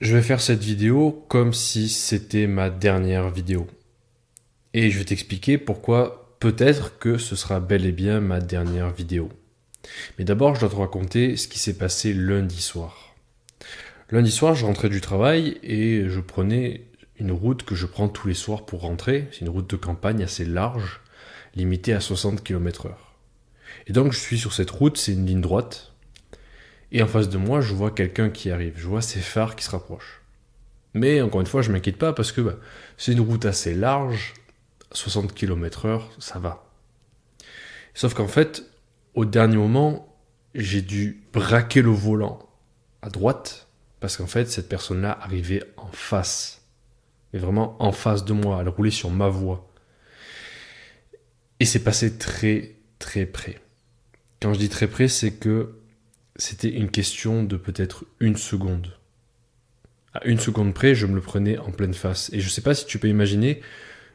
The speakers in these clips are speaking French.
Je vais faire cette vidéo comme si c'était ma dernière vidéo. Et je vais t'expliquer pourquoi peut-être que ce sera bel et bien ma dernière vidéo. Mais d'abord, je dois te raconter ce qui s'est passé lundi soir. Lundi soir, je rentrais du travail et je prenais une route que je prends tous les soirs pour rentrer. C'est une route de campagne assez large, limitée à 60 km/h. Et donc, je suis sur cette route, c'est une ligne droite. Et en face de moi, je vois quelqu'un qui arrive. Je vois ses phares qui se rapprochent. Mais encore une fois, je m'inquiète pas parce que c'est une route assez large, 60 km/h, ça va. Sauf qu'en fait, au dernier moment, j'ai dû braquer le volant à droite parce qu'en fait, cette personne-là arrivait en face. Mais vraiment en face de moi, elle roulait sur ma voie. Et c'est passé très très près. Quand je dis très près, c'est que c'était une question de peut-être une seconde. À une seconde près, je me le prenais en pleine face. Et je sais pas si tu peux imaginer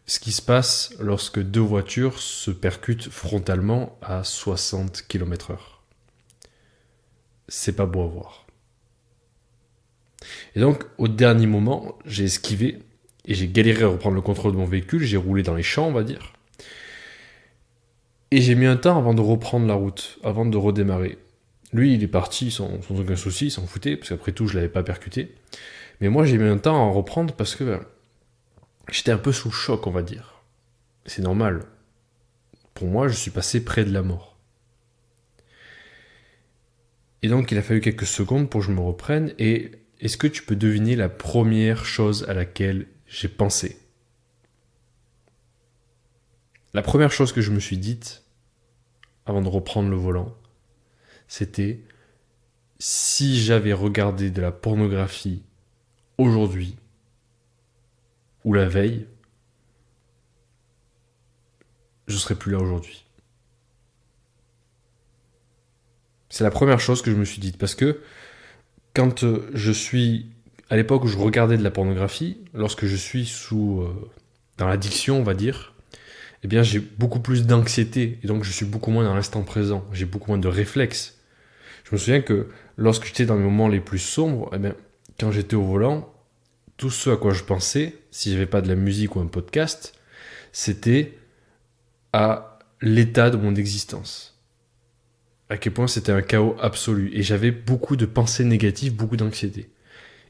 ce qui se passe lorsque deux voitures se percutent frontalement à 60 km/h. C'est pas beau à voir. Et donc, au dernier moment, j'ai esquivé et j'ai galéré à reprendre le contrôle de mon véhicule. J'ai roulé dans les champs, on va dire. Et j'ai mis un temps avant de reprendre la route, avant de redémarrer. Lui, il est parti sans aucun souci, il s'en foutait, parce qu'après tout, je l'avais pas percuté. Mais moi, j'ai mis un temps à en reprendre parce que j'étais un peu sous le choc, on va dire. C'est normal. Pour moi, je suis passé près de la mort. Et donc, il a fallu quelques secondes pour que je me reprenne. Et est-ce que tu peux deviner la première chose à laquelle j'ai pensé? La première chose que je me suis dite, avant de reprendre le volant, c'était si j'avais regardé de la pornographie aujourd'hui, ou la veille, je serais plus là aujourd'hui. C'est la première chose que je me suis dite. Parce que quand je suis... À l'époque où je regardais de la pornographie, lorsque je suis dans l'addiction, on va dire, eh bien j'ai beaucoup plus d'anxiété. Et donc je suis beaucoup moins dans l'instant présent. J'ai beaucoup moins de réflexes. Je me souviens que lorsque j'étais dans les moments les plus sombres, eh bien, quand j'étais au volant, tout ce à quoi je pensais, si j'avais pas de la musique ou un podcast, c'était à l'état de mon existence. À quel point c'était un chaos absolu. Et j'avais beaucoup de pensées négatives, beaucoup d'anxiété.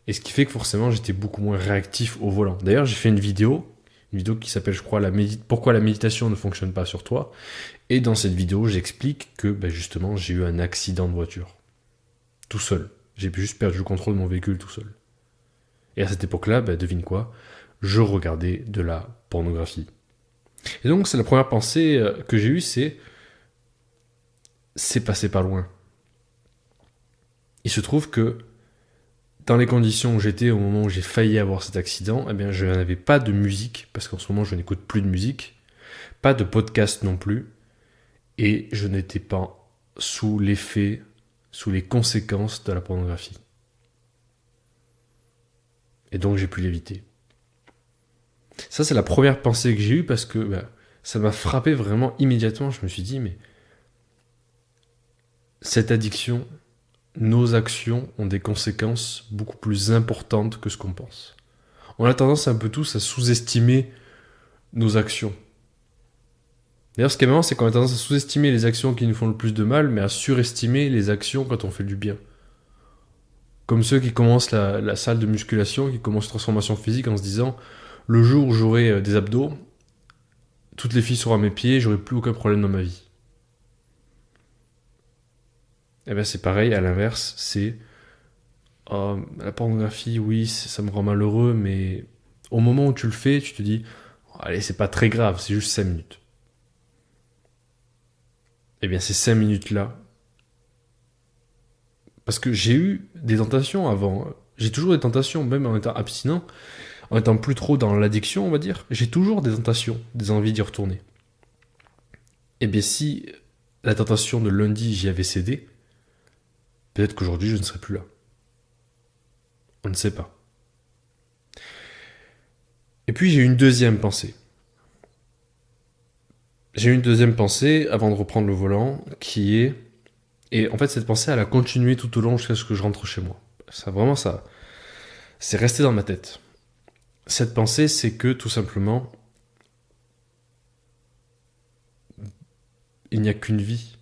Et ce qui fait que forcément j'étais beaucoup moins réactif au volant. D'ailleurs, j'ai fait une vidéo qui s'appelle, je crois, Pourquoi la méditation ne fonctionne pas sur toi. Et dans cette vidéo, j'explique que justement j'ai eu un accident de voiture. Tout seul. J'ai juste perdu le contrôle de mon véhicule tout seul. Et à cette époque-là, devine quoi, je regardais de la pornographie. Et donc c'est la première pensée que j'ai eue, c'est passé pas loin. Il se trouve que dans les conditions où j'étais au moment où j'ai failli avoir cet accident, eh bien je n'avais pas de musique, parce qu'en ce moment je n'écoute plus de musique, pas de podcast non plus, et je n'étais pas sous l'effet, sous les conséquences de la pornographie. Et donc j'ai pu l'éviter. Ça c'est la première pensée que j'ai eue parce que ça m'a frappé vraiment immédiatement. Je me suis dit, mais cette addiction, nos actions ont des conséquences beaucoup plus importantes que ce qu'on pense. On a tendance un peu tous à sous-estimer nos actions. D'ailleurs, ce qui est marrant, c'est qu'on a tendance à sous-estimer les actions qui nous font le plus de mal, mais à surestimer les actions quand on fait du bien. Comme ceux qui commencent la salle de musculation, qui commencent la transformation physique en se disant « Le jour où j'aurai des abdos, toutes les filles seront à mes pieds, j'aurai plus aucun problème dans ma vie. » Eh bien c'est pareil, à l'inverse, c'est la pornographie, oui, ça me rend malheureux, mais au moment où tu le fais, tu te dis allez, c'est pas très grave, c'est juste 5 minutes. Eh bien ces 5 minutes-là, parce que j'ai eu des tentations avant, j'ai toujours des tentations, même en étant abstinent, en étant plus trop dans l'addiction, on va dire, j'ai toujours des tentations, des envies d'y retourner. Eh bien si la tentation de lundi, j'y avais cédé, peut-être qu'aujourd'hui, je ne serais plus là. On ne sait pas. Et puis, j'ai eu une deuxième pensée. J'ai eu une deuxième pensée avant de reprendre le volant, qui est... Et en fait, cette pensée, elle a continué tout au long jusqu'à ce que je rentre chez moi. Ça, vraiment, ça c'est resté dans ma tête. Cette pensée, c'est que tout simplement, il n'y a qu'une vie.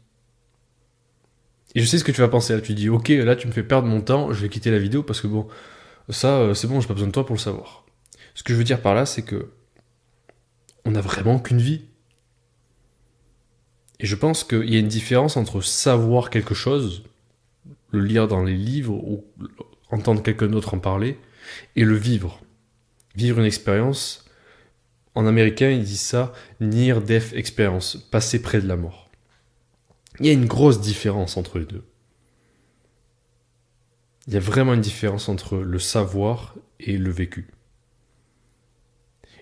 Et je sais ce que tu vas penser là. Tu dis, ok, là tu me fais perdre mon temps, je vais quitter la vidéo parce que bon, ça, c'est bon, j'ai pas besoin de toi pour le savoir. Ce que je veux dire par là, c'est que on n'a vraiment qu'une vie. Et je pense qu'il y a une différence entre savoir quelque chose, le lire dans les livres ou entendre quelqu'un d'autre en parler, et le vivre. Vivre une expérience. En américain, ils disent ça near death experience, passer près de la mort. Il y a une grosse différence entre les deux. Il y a vraiment une différence entre le savoir et le vécu.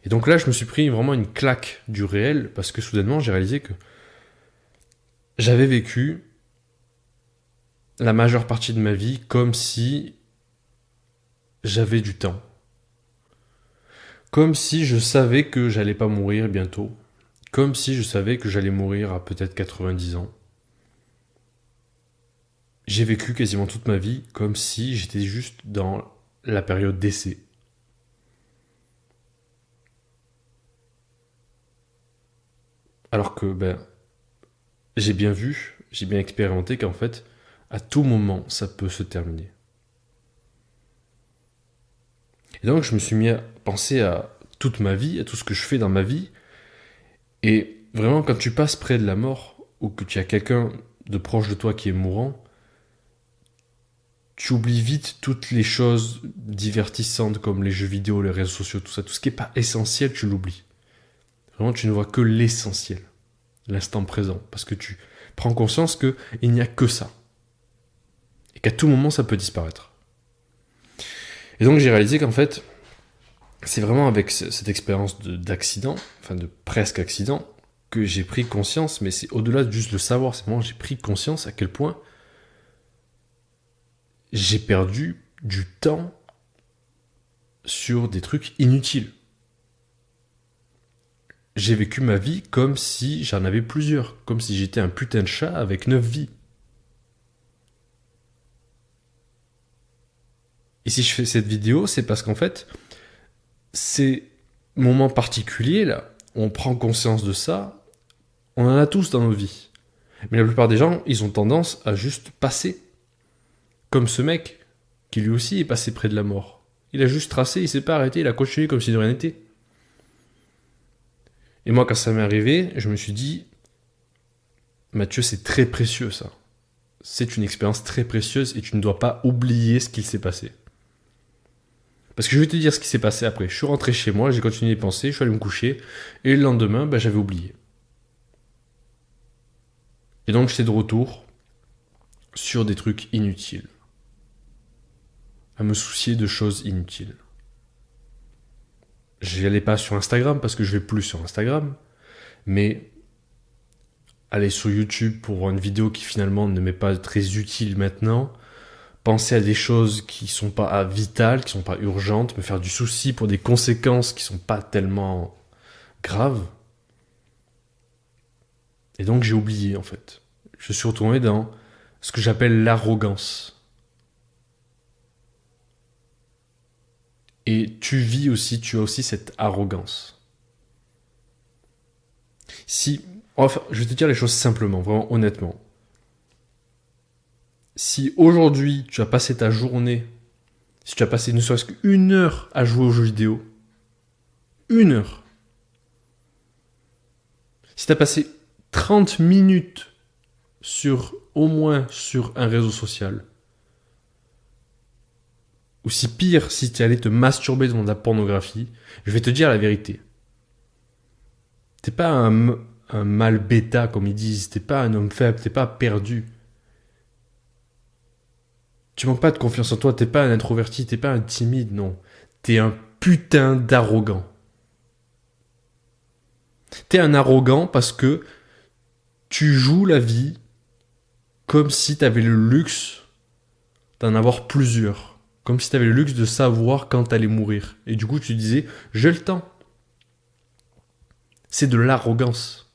Et donc là, je me suis pris vraiment une claque du réel parce que soudainement, j'ai réalisé que j'avais vécu la majeure partie de ma vie comme si j'avais du temps. Comme si je savais que j'allais pas mourir bientôt. Comme si je savais que j'allais mourir à peut-être 90 ans. J'ai vécu quasiment toute ma vie comme si j'étais juste dans la période d'essai. Alors que, j'ai bien vu, j'ai bien expérimenté qu'en fait, à tout moment, ça peut se terminer. Et donc, je me suis mis à penser à toute ma vie, à tout ce que je fais dans ma vie. Et vraiment, quand tu passes près de la mort, ou que tu as quelqu'un de proche de toi qui est mourant, tu oublies vite toutes les choses divertissantes comme les jeux vidéo, les réseaux sociaux, tout ça. Tout ce qui n'est pas essentiel, tu l'oublies. Vraiment, tu ne vois que l'essentiel, l'instant présent. Parce que tu prends conscience qu'il n'y a que ça. Et qu'à tout moment, ça peut disparaître. Et donc, j'ai réalisé qu'en fait, c'est vraiment avec cette expérience d'accident, enfin de presque accident, que j'ai pris conscience, mais c'est au-delà de juste le savoir, c'est vraiment j'ai pris conscience à quel point j'ai perdu du temps sur des trucs inutiles. J'ai vécu ma vie comme si j'en avais plusieurs, comme si j'étais un putain de chat avec 9 vies. Et si je fais cette vidéo, c'est parce qu'en fait, ces moments particuliers là, on prend conscience de ça, on en a tous dans nos vies. Mais la plupart des gens, ils ont tendance à juste passer. Comme ce mec, qui lui aussi est passé près de la mort. Il a juste tracé, il s'est pas arrêté, il a continué comme si de rien n'était. Et moi, quand ça m'est arrivé, je me suis dit, Mathieu, c'est très précieux ça. C'est une expérience très précieuse et tu ne dois pas oublier ce qu'il s'est passé. Parce que je vais te dire ce qui s'est passé après. Je suis rentré chez moi, j'ai continué de penser, je suis allé me coucher, et le lendemain, j'avais oublié. Et donc j'étais de retour sur des trucs inutiles. À me soucier de choses inutiles. Je n'allais pas sur Instagram parce que je vais plus sur Instagram, mais aller sur YouTube pour voir une vidéo qui finalement ne m'est pas très utile maintenant, penser à des choses qui sont pas vitales, qui sont pas urgentes, me faire du souci pour des conséquences qui sont pas tellement graves. Et donc j'ai oublié en fait. Je suis retourné dans ce que j'appelle l'arrogance. Et tu as aussi cette arrogance. Je vais te dire les choses simplement, vraiment honnêtement. Si aujourd'hui tu as passé ta journée, si tu as passé ne serait-ce qu'une heure à jouer aux jeux vidéo, une heure. Si tu as passé 30 minutes au moins sur un réseau social, ou si pire, si tu allais te masturber devant de la pornographie, je vais te dire la vérité. T'es pas un mal bêta, comme ils disent, t'es pas un homme faible, t'es pas perdu. Tu manques pas de confiance en toi, t'es pas un introverti, t'es pas un timide, non. T'es un putain d'arrogant. T'es un arrogant parce que tu joues la vie comme si t'avais le luxe d'en avoir plusieurs. Comme si t'avais le luxe de savoir quand t'allais mourir. Et du coup, tu disais, j'ai le temps. C'est de l'arrogance.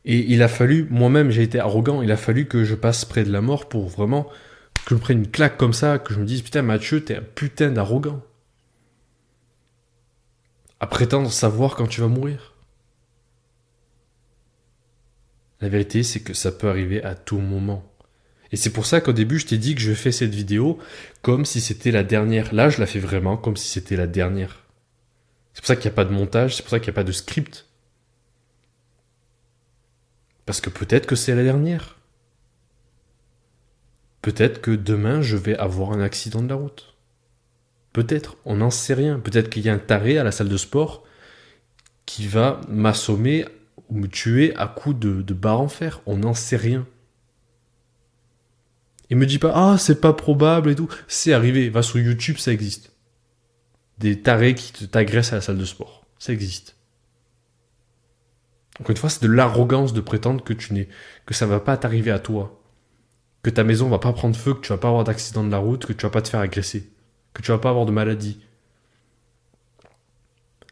Et il a fallu, moi-même j'ai été arrogant, il a fallu que je passe près de la mort pour vraiment que je me prenne une claque comme ça, que je me dise putain Mathieu, t'es un putain d'arrogant. À prétendre savoir quand tu vas mourir. La vérité, c'est que ça peut arriver à tout moment. Et c'est pour ça qu'au début, je t'ai dit que je fais cette vidéo comme si c'était la dernière. Là, je la fais vraiment comme si c'était la dernière. C'est pour ça qu'il n'y a pas de montage, c'est pour ça qu'il n'y a pas de script. Parce que peut-être que c'est la dernière. Peut-être que demain, je vais avoir un accident de la route. Peut-être, on n'en sait rien. Peut-être qu'il y a un taré à la salle de sport qui va m'assommer ou me tuer à coups de barre en fer. On n'en sait rien. Et me dis pas, ah, c'est pas probable et tout. C'est arrivé. Va sur YouTube, ça existe. Des tarés qui t'agressent à la salle de sport. Ça existe. Encore une fois, c'est de l'arrogance de prétendre que ça va pas t'arriver à toi. Que ta maison va pas prendre feu, que tu vas pas avoir d'accident de la route, que tu vas pas te faire agresser. Que tu vas pas avoir de maladie.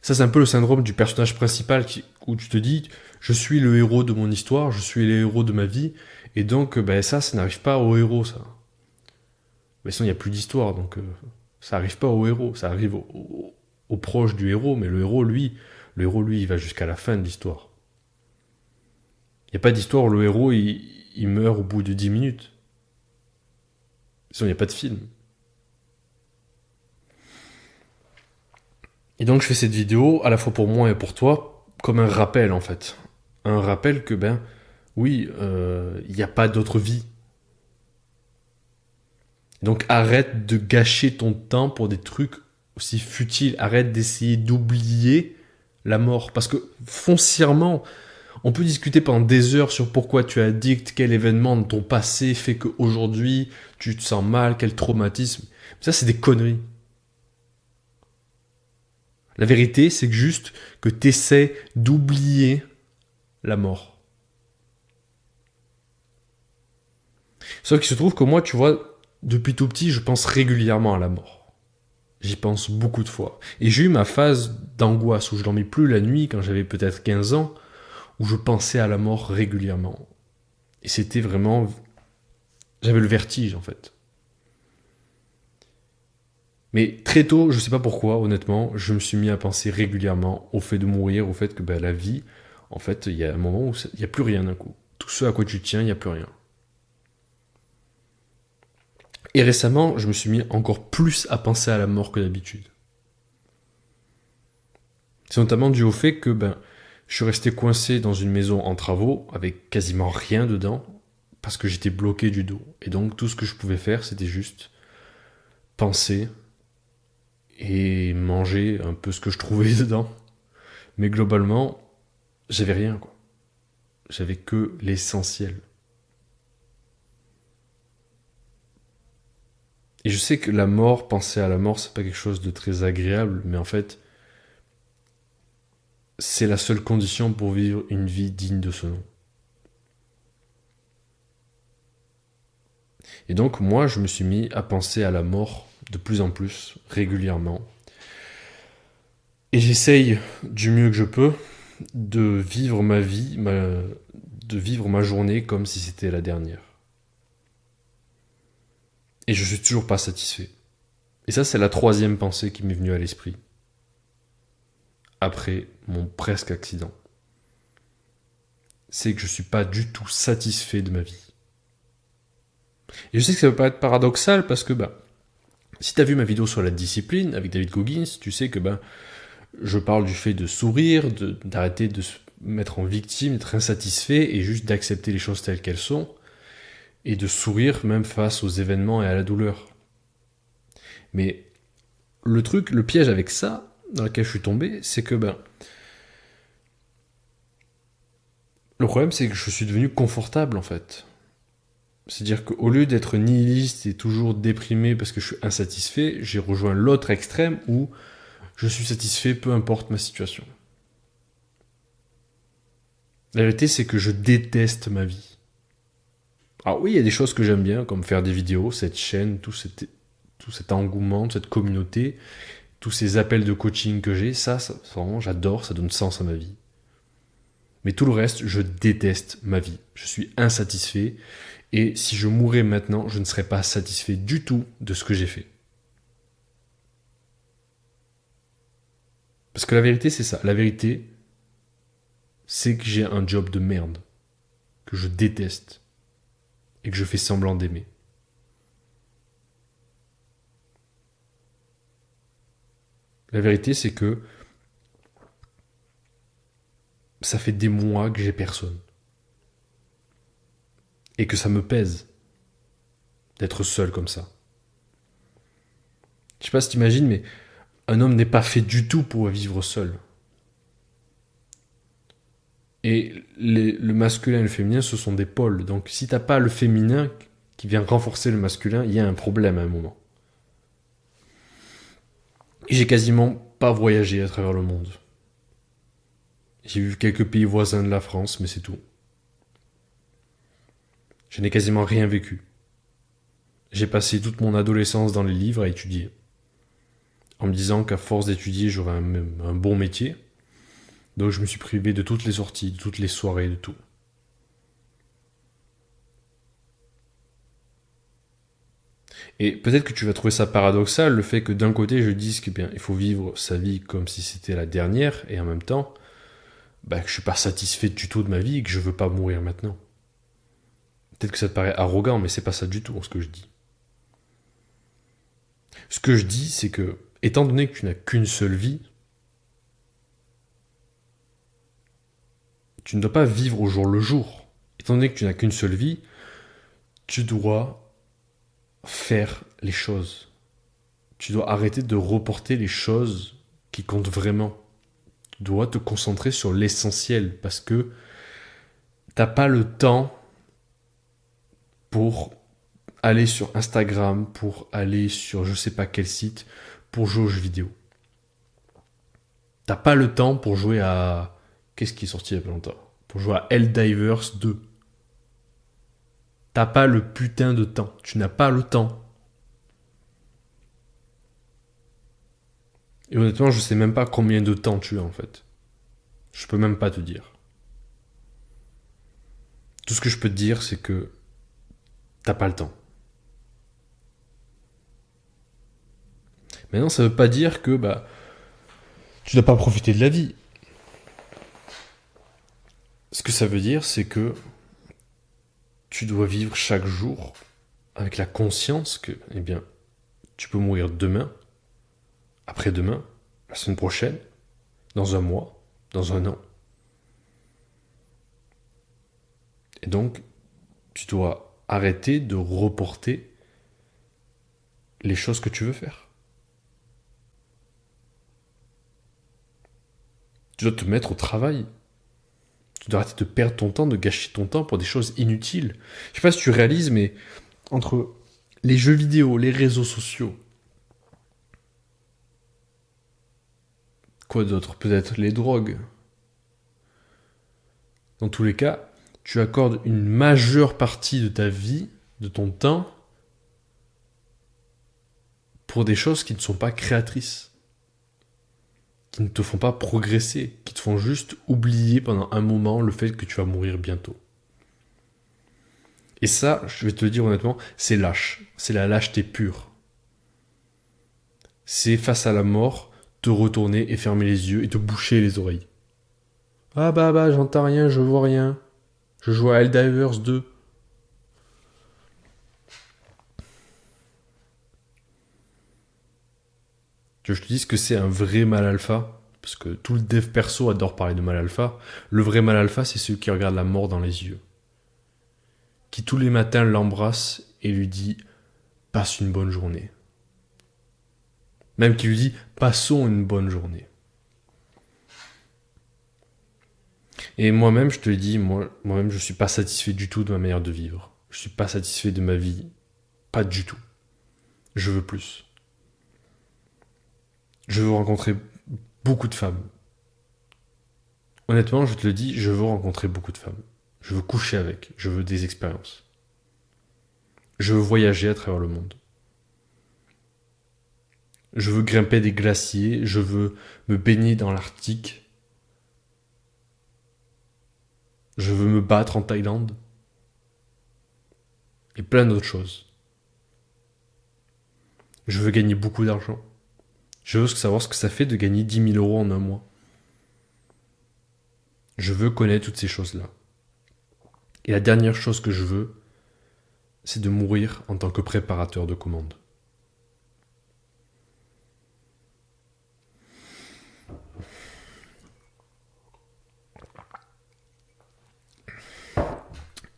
Ça, c'est un peu le syndrome du personnage principal où tu te dis, je suis le héros de mon histoire, je suis le héros de ma vie, et donc, ça n'arrive pas au héros, ça. Mais sinon, il n'y a plus d'histoire, donc ça n'arrive pas au héros, ça arrive au proche du héros, mais le héros, lui, il va jusqu'à la fin de l'histoire. Il n'y a pas d'histoire où le héros, il meurt au bout de 10 minutes. Sinon, il n'y a pas de film. Et donc, je fais cette vidéo, à la fois pour moi et pour toi, comme un rappel, en fait. Un rappel que, oui, il n'y a pas d'autre vie. Donc, arrête de gâcher ton temps pour des trucs aussi futiles. Arrête d'essayer d'oublier la mort. Parce que, foncièrement, on peut discuter pendant des heures sur pourquoi tu es addict, quel événement de ton passé fait qu'aujourd'hui, tu te sens mal, quel traumatisme. Ça, c'est des conneries. La vérité, c'est juste que tu essaies d'oublier la mort. Sauf qu'il se trouve que moi, tu vois, depuis tout petit, je pense régulièrement à la mort. J'y pense beaucoup de fois. Et j'ai eu ma phase d'angoisse où je dormais plus la nuit quand j'avais peut-être 15 ans, où je pensais à la mort régulièrement. Et c'était vraiment... J'avais le vertige, en fait. Mais très tôt, je sais pas pourquoi, honnêtement, je me suis mis à penser régulièrement au fait de mourir, au fait que la vie, en fait, il y a un moment où il n'y a plus rien d'un coup. Tout ce à quoi tu tiens, il n'y a plus rien. Et récemment, je me suis mis encore plus à penser à la mort que d'habitude. C'est notamment dû au fait que je suis resté coincé dans une maison en travaux avec quasiment rien dedans parce que j'étais bloqué du dos. Et donc tout ce que je pouvais faire, c'était juste penser et manger un peu ce que je trouvais dedans. Mais globalement, j'avais rien, quoi. J'avais que l'essentiel. Et je sais que la mort, penser à la mort, c'est pas quelque chose de très agréable, mais en fait, c'est la seule condition pour vivre une vie digne de ce nom. Et donc, moi, je me suis mis à penser à la mort de plus en plus, régulièrement. Et j'essaye, du mieux que je peux, de vivre ma vie, de vivre ma journée comme si c'était la dernière. Et je suis toujours pas satisfait. Et ça, c'est la troisième pensée qui m'est venue à l'esprit. Après mon presque accident. C'est que je suis pas du tout satisfait de ma vie. Et je sais que ça peut pas être paradoxal parce que, si t'as vu ma vidéo sur la discipline avec David Goggins, tu sais que, je parle du fait de sourire, d'arrêter de se mettre en victime, d'être insatisfait et juste d'accepter les choses telles qu'elles sont et de sourire même face aux événements et à la douleur. Mais le piège avec ça, dans lequel je suis tombé, c'est que le problème c'est que je suis devenu confortable en fait. C'est-à-dire qu'au lieu d'être nihiliste et toujours déprimé parce que je suis insatisfait, j'ai rejoint l'autre extrême où je suis satisfait peu importe ma situation. La vérité c'est que je déteste ma vie. Alors oui, il y a des choses que j'aime bien, comme faire des vidéos, cette chaîne, tout cet engouement, cette communauté, tous ces appels de coaching que j'ai, ça vraiment j'adore, ça donne sens à ma vie. Mais tout le reste, je déteste ma vie. Je suis insatisfait. Et si je mourais maintenant, je ne serais pas satisfait du tout de ce que j'ai fait. Parce que la vérité, c'est ça. La vérité, c'est que j'ai un job de merde. Que je déteste. Et que je fais semblant d'aimer. La vérité, c'est que ça fait des mois que j'ai personne. Et que ça me pèse d'être seul comme ça. Je sais pas si t'imagines, mais un homme n'est pas fait du tout pour vivre seul. Et le masculin et le féminin, ce sont des pôles. Donc si t'as pas le féminin qui vient renforcer le masculin, il y a un problème à un moment. Et j'ai quasiment pas voyagé à travers le monde. J'ai vu quelques pays voisins de la France, mais c'est tout. Je n'ai quasiment rien vécu. J'ai passé toute mon adolescence dans les livres à étudier, en me disant qu'à force d'étudier, j'aurais un bon métier. Donc je me suis privé de toutes les sorties, de toutes les soirées, de tout. Et peut-être que tu vas trouver ça paradoxal, le fait que d'un côté je dise que bien, il faut vivre sa vie comme si c'était la dernière, et en même temps, que je suis pas satisfait du tout de ma vie et que je veux pas mourir maintenant. Peut-être que ça te paraît arrogant, mais c'est pas ça du tout ce que je dis. Ce que je dis, c'est que, étant donné que tu n'as qu'une seule vie, tu ne dois pas vivre au jour le jour. Étant donné que tu n'as qu'une seule vie, tu dois faire les choses. Tu dois arrêter de reporter les choses qui comptent vraiment. Tu dois te concentrer sur l'essentiel parce que t'as pas le temps pour aller sur Instagram, pour aller sur je sais pas quel site, pour jouer aux jeux vidéo. T'as pas le temps pour jouer à... Qu'est-ce qui est sorti il y a pas longtemps? Pour jouer à Helldivers 2. T'as pas le putain de temps. Tu n'as pas le temps. Et honnêtement, je sais même pas combien de temps tu as en fait. Je peux même pas te dire. Tout ce que je peux te dire, c'est que t'as pas le temps. Maintenant, ça veut pas dire que tu dois pas profiter de la vie. Ce que ça veut dire, c'est que tu dois vivre chaque jour avec la conscience que, eh bien, tu peux mourir demain, après-demain, la semaine prochaine, dans un mois, dans un an. Et donc, tu dois arrêter de reporter les choses que tu veux faire. Tu dois te mettre au travail. Tu dois arrêter de perdre ton temps, de gâcher ton temps pour des choses inutiles. Je sais pas si tu réalises, mais entre les jeux vidéo, les réseaux sociaux, quoi d'autre? Peut-être les drogues. Dans tous les cas, tu accordes une majeure partie de ta vie, de ton temps, pour des choses qui ne sont pas créatrices, qui ne te font pas progresser, qui te font juste oublier pendant un moment le fait que tu vas mourir bientôt. Et ça, je vais te le dire honnêtement, c'est lâche. C'est la lâcheté pure. C'est face à la mort, te retourner et fermer les yeux et te boucher les oreilles. Ah j'entends rien, je vois rien. Je joue à Helldivers 2. Tu veux que je te dise que c'est un vrai mal alpha, parce que tout le dev perso adore parler de mal alpha. Le vrai mal alpha, c'est celui qui regarde la mort dans les yeux. Qui tous les matins l'embrasse et lui dit « Passe une bonne journée ». Même qui lui dit « Passons une bonne journée ». Et moi-même, je te le dis, moi-même, je suis pas satisfait du tout de ma manière de vivre. Je suis pas satisfait de ma vie. Pas du tout. Je veux plus. Je veux rencontrer beaucoup de femmes. Honnêtement, je te le dis, je veux rencontrer beaucoup de femmes. Je veux coucher avec. Je veux des expériences. Je veux voyager à travers le monde. Je veux grimper des glaciers. Je veux me baigner dans l'Arctique. Je veux me battre en Thaïlande. Et plein d'autres choses. Je veux gagner beaucoup d'argent. Je veux savoir ce que ça fait de gagner 10 000 euros en un mois. Je veux connaître toutes ces choses-là. Et la dernière chose que je veux, c'est de mourir en tant que préparateur de commandes.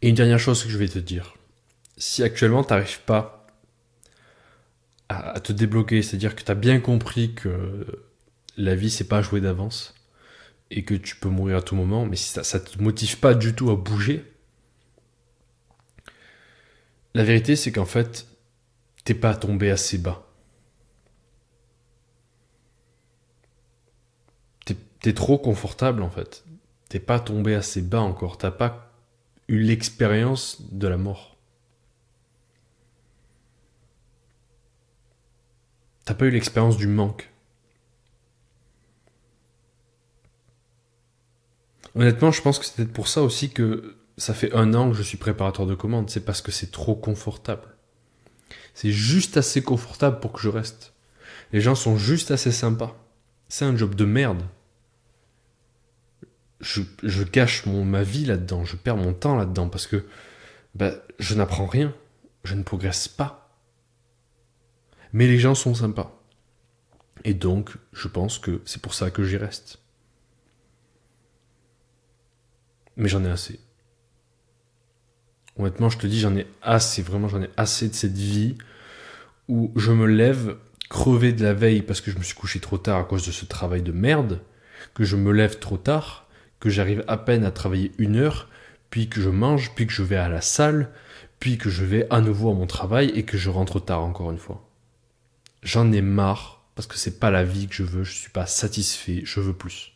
Et une dernière chose que je vais te dire. Si actuellement tu n'arrives pas à te débloquer, c'est-à-dire que tu as bien compris que la vie c'est pas jouer d'avance et que tu peux mourir à tout moment, mais si ça te motive pas du tout à bouger, la vérité c'est qu'en fait t'es pas tombé assez bas. T'es trop confortable en fait. T'es pas tombé assez bas encore. T'as pas eu l'expérience de la mort. T'as pas eu l'expérience du manque. Honnêtement, je pense que c'est peut-être pour ça aussi que ça fait 1 an que je suis préparateur de commandes. C'est parce que c'est trop confortable. C'est juste assez confortable pour que je reste. Les gens sont juste assez sympas. C'est un job de merde. Je gâche ma vie là-dedans. Je perds mon temps là-dedans parce que je n'apprends rien. Je ne progresse pas. Mais les gens sont sympas. Et donc, je pense que c'est pour ça que j'y reste. Mais j'en ai assez. Honnêtement, je te dis, j'en ai assez, vraiment, j'en ai assez de cette vie où je me lève crevé de la veille parce que je me suis couché trop tard à cause de ce travail de merde, que je me lève trop tard, que j'arrive à peine à travailler 1 heure, puis que je mange, puis que je vais à la salle, puis que je vais à nouveau à mon travail et que je rentre tard encore une fois. J'en ai marre parce que c'est pas la vie que je veux, je suis pas satisfait, je veux plus.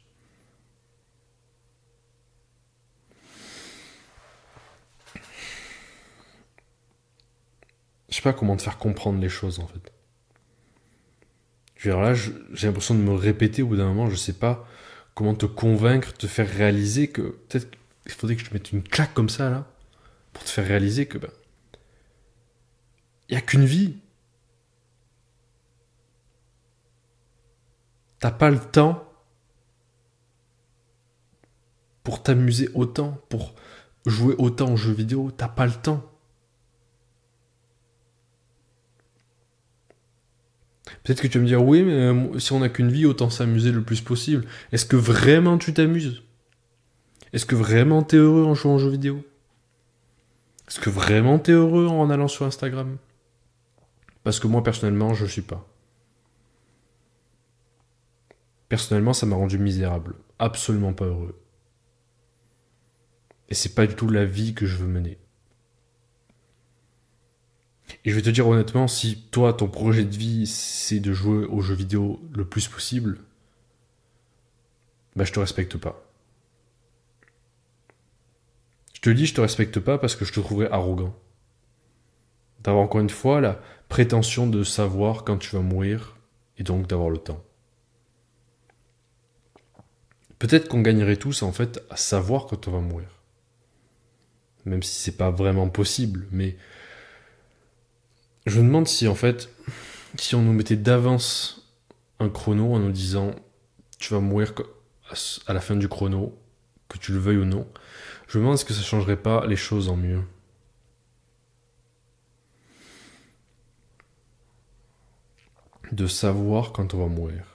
Je sais pas comment te faire comprendre les choses en fait. Je veux dire, là, j'ai l'impression de me répéter au bout d'un moment, je sais pas comment te convaincre, te faire réaliser que peut-être qu'il faudrait que je te mette une claque comme ça là, pour te faire réaliser que y a qu'une vie. T'as pas le temps pour t'amuser autant, pour jouer autant aux jeux vidéo, t'as pas le temps. Peut-être que tu vas me dire, oui, mais si on n'a qu'une vie, autant s'amuser le plus possible. Est-ce que vraiment tu t'amuses? Est-ce que vraiment t'es heureux en jouant aux jeux vidéo? Est-ce que vraiment t'es heureux en allant sur Instagram? Parce que moi, personnellement, je suis pas. Personnellement, ça m'a rendu misérable. Absolument pas heureux. Et c'est pas du tout la vie que je veux mener. Et je vais te dire honnêtement, si toi, ton projet de vie, c'est de jouer aux jeux vidéo le plus possible, je te respecte pas. Je te dis, je te respecte pas parce que je te trouverais arrogant. D'avoir encore une fois la prétention de savoir quand tu vas mourir et donc d'avoir le temps. Peut-être qu'on gagnerait tous en fait à savoir quand on va mourir. Même si c'est pas vraiment possible, mais je me demande si en fait, si on nous mettait d'avance un chrono en nous disant tu vas mourir à la fin du chrono, que tu le veuilles ou non, je me demande est-ce que ça changerait pas les choses en mieux. De savoir quand on va mourir.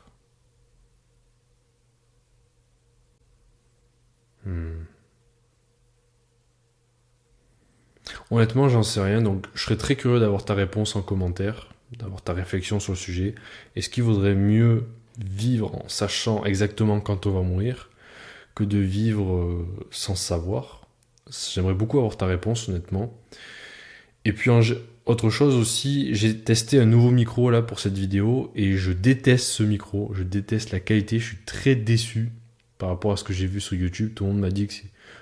Honnêtement, j'en sais rien, donc je serais très curieux d'avoir ta réponse en commentaire, d'avoir ta réflexion sur le sujet. Est-ce qu'il vaudrait mieux vivre en sachant exactement quand on va mourir que de vivre sans savoir? J'aimerais beaucoup avoir ta réponse, honnêtement. Et puis, autre chose aussi, j'ai testé un nouveau micro là pour cette vidéo et je déteste ce micro, je déteste la qualité, je suis très déçu par rapport à ce que j'ai vu sur YouTube. Tout le monde m'a dit que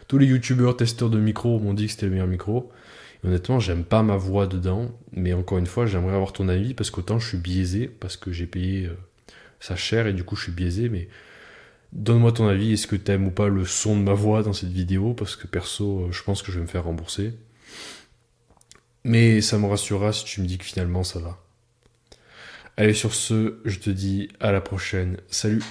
tous les youtubeurs testeurs de micro m'ont dit que c'était le meilleur micro. Et honnêtement, j'aime pas ma voix dedans, mais encore une fois, j'aimerais avoir ton avis parce qu'autant je suis biaisé, parce que j'ai payé ça cher et du coup je suis biaisé, mais Donne-moi ton avis, est-ce que t'aimes ou pas le son de ma voix dans cette vidéo, parce que perso, je pense que je vais me faire rembourser. Mais ça me rassurera si tu me dis que finalement ça va. Allez, sur ce, je te dis à la prochaine. Salut!